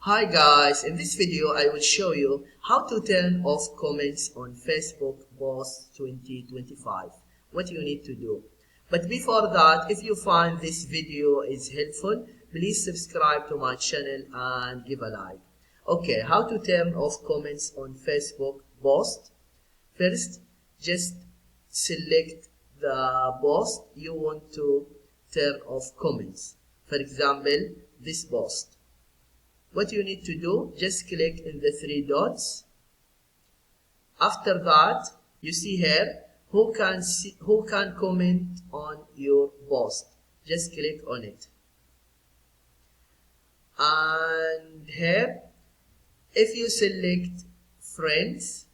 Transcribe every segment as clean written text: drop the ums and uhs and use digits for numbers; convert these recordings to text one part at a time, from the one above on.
Hi guys, in this video I will show you how to turn off comments on Facebook posts 2025. What you need to do. But before that, if you find this video is helpful, please subscribe to my channel and give a like. Okay, how to turn off comments on Facebook post. First, just select the post you want to turn off comments. For example, this post. What you need to do, just click in the three dots. After that, you see here who can comment on your post. Just click on it. And here, if you select friends,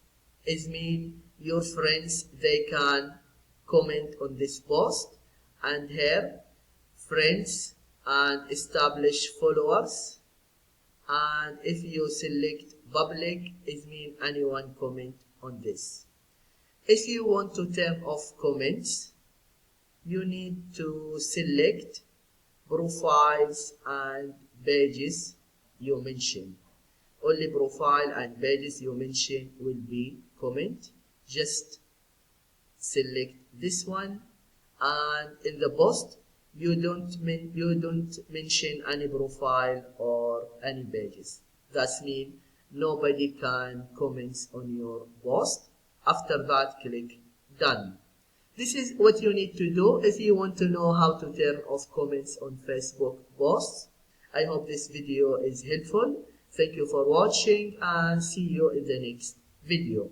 it means your friends they can comment on this post. And here, friends and established followers. And if you select public, it means anyone comment on this. If you want to turn off comments, you need to select profiles and pages you mention. Only profile and pages you mention will be comment. Just select this one, and in the post you don't mention any profile or any pages. That means nobody can comment on your post. After that, click done. This is what you need to do if you want to know how to turn off comments on Facebook posts. I hope this video is helpful. Thank you for watching and see you in the next video.